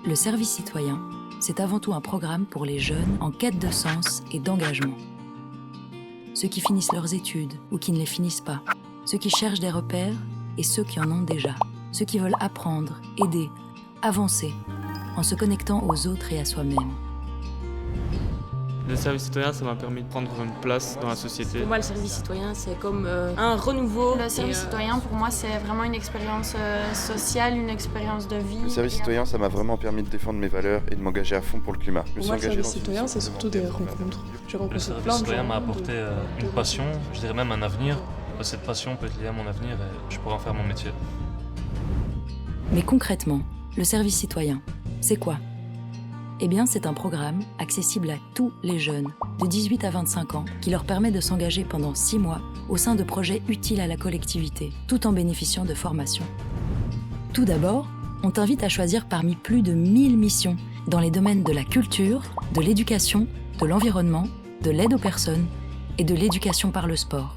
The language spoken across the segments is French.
Le service citoyen, c'est avant tout un programme pour les jeunes en quête de sens et d'engagement. Ceux qui finissent leurs études ou qui ne les finissent pas, ceux qui cherchent des repères et ceux qui en ont déjà, ceux qui veulent apprendre, aider, avancer, en se connectant aux autres et à soi-même. Le service citoyen, ça m'a permis de prendre une place dans la société. Pour moi, le service citoyen, c'est comme un renouveau. Le service citoyen, pour moi, c'est vraiment une expérience sociale, une expérience de vie. Le service citoyen, ça m'a vraiment permis de défendre mes valeurs et de m'engager à fond pour le climat. Pour moi, le service citoyen, c'est surtout des rencontres. Le service citoyen m'a apporté une passion, je dirais même un avenir. Cette passion peut être liée à mon avenir et je pourrais en faire mon métier. Mais concrètement, le service citoyen, c'est quoi ? Eh bien, c'est un programme accessible à tous les jeunes, de 18 à 25 ans, qui leur permet de s'engager pendant 6 mois au sein de projets utiles à la collectivité, tout en bénéficiant de formations. Tout d'abord, on t'invite à choisir parmi plus de 1000 missions dans les domaines de la culture, de l'éducation, de l'environnement, de l'aide aux personnes et de l'éducation par le sport.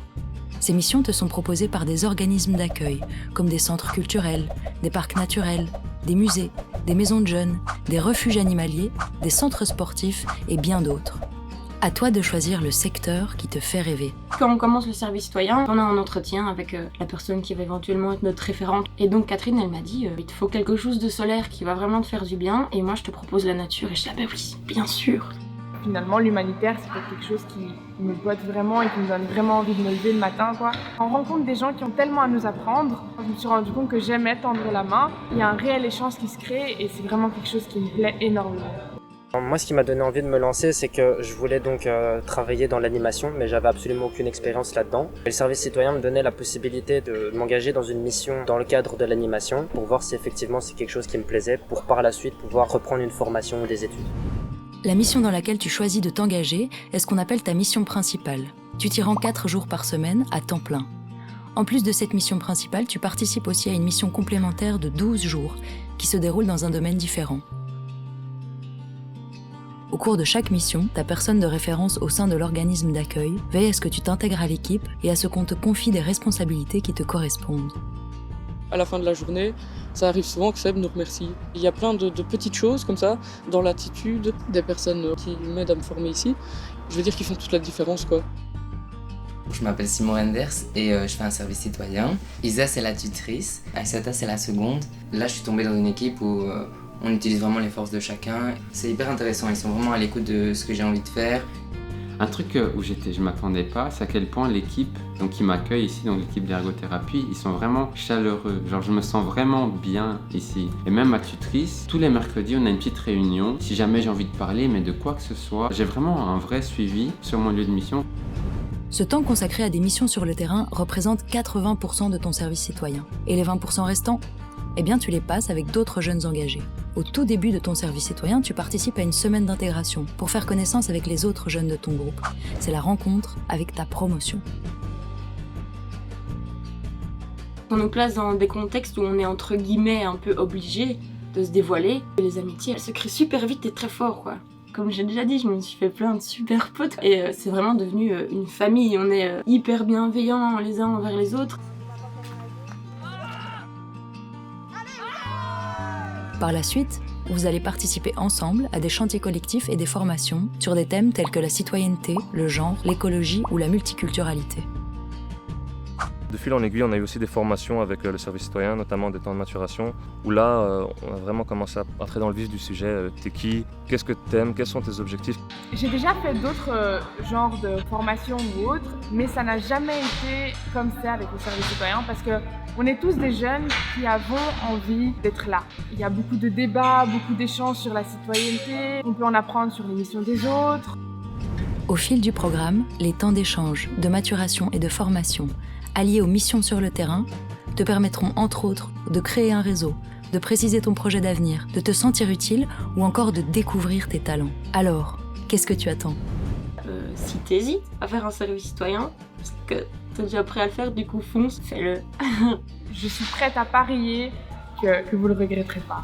Ces missions te sont proposées par des organismes d'accueil, comme des centres culturels, des parcs naturels, des musées, des maisons de jeunes, des refuges animaliers, des centres sportifs et bien d'autres. À toi de choisir le secteur qui te fait rêver. Quand on commence le service citoyen, on a un entretien avec la personne qui va éventuellement être notre référente. Et donc Catherine, elle m'a dit, il te faut quelque chose de solaire qui va vraiment te faire du bien. Et moi, je te propose la nature. Et je dis, ah ben oui, bien sûr. Finalement, l'humanitaire, c'est quelque chose qui me botte vraiment et qui me donne vraiment envie de me lever le matin, quoi. On rencontre des gens qui ont tellement à nous apprendre. Je me suis rendu compte que j'aimais tendre la main. Il y a un réel échange qui se crée et c'est vraiment quelque chose qui me plaît énormément. Moi, ce qui m'a donné envie de me lancer, c'est que je voulais donc travailler dans l'animation, mais j'avais absolument aucune expérience là-dedans. Et le service citoyen me donnait la possibilité de m'engager dans une mission dans le cadre de l'animation pour voir si effectivement c'est quelque chose qui me plaisait, pour par la suite pouvoir reprendre une formation ou des études. La mission dans laquelle tu choisis de t'engager est ce qu'on appelle ta mission principale. Tu t'y rends 4 jours par semaine à temps plein. En plus de cette mission principale, tu participes aussi à une mission complémentaire de 12 jours qui se déroule dans un domaine différent. Au cours de chaque mission, ta personne de référence au sein de l'organisme d'accueil veille à ce que tu t'intègres à l'équipe et à ce qu'on te confie des responsabilités qui te correspondent. À la fin de la journée, ça arrive souvent que Seb nous remercie. Il y a plein de petites choses comme ça, dans l'attitude des personnes qui m'aident à me former ici. Je veux dire qu'ils font toute la différence, quoi. Je m'appelle Simon Renders et je fais un service citoyen. Isa, c'est la tutrice. Aïssata, c'est la seconde. Là, je suis tombée dans une équipe où on utilise vraiment les forces de chacun. C'est hyper intéressant, ils sont vraiment à l'écoute de ce que j'ai envie de faire. Un truc où je m'attendais pas, c'est à quel point l'équipe qui m'accueille ici, donc l'équipe d'ergothérapie, ils sont vraiment chaleureux. Genre, je me sens vraiment bien ici. Et même ma tutrice, tous les mercredis, on a une petite réunion. Si jamais j'ai envie de parler, mais de quoi que ce soit, j'ai vraiment un vrai suivi sur mon lieu de mission. Ce temps consacré à des missions sur le terrain représente 80% de ton service citoyen. Et les 20% restants, eh bien, tu les passes avec d'autres jeunes engagés. Au tout début de ton service citoyen, tu participes à une semaine d'intégration pour faire connaissance avec les autres jeunes de ton groupe. C'est la rencontre avec ta promotion. On nous place dans des contextes où on est entre guillemets un peu obligé de se dévoiler. Et les amitiés, elles se créent super vite et très fort, quoi. Comme j'ai déjà dit, je me suis fait plein de super potes. Et c'est vraiment devenu une famille. On est hyper bienveillants les uns envers les autres. Par la suite, vous allez participer ensemble à des chantiers collectifs et des formations sur des thèmes tels que la citoyenneté, le genre, l'écologie ou la multiculturalité. De fil en aiguille, on a eu aussi des formations avec le service citoyen, notamment des temps de maturation, où là, on a vraiment commencé à entrer dans le vif du sujet. T'es qui ? Qu'est-ce que t'aimes ? Quels sont tes objectifs ? J'ai déjà fait d'autres genres de formations ou autres, mais ça n'a jamais été comme ça avec le service citoyen parce qu'on est tous des jeunes qui avons envie d'être là. Il y a beaucoup de débats, beaucoup d'échanges sur la citoyenneté, on peut en apprendre sur les missions des autres. Au fil du programme, les temps d'échange, de maturation et de formation, alliés aux missions sur le terrain, te permettront entre autres de créer un réseau, de préciser ton projet d'avenir, de te sentir utile ou encore de découvrir tes talents. Alors, qu'est-ce que tu attends ? Si t'hésites à faire un service citoyen, parce que t'es déjà prêt à le faire, du coup fonce, fais-le. Je suis prête à parier que vous le regretterez pas.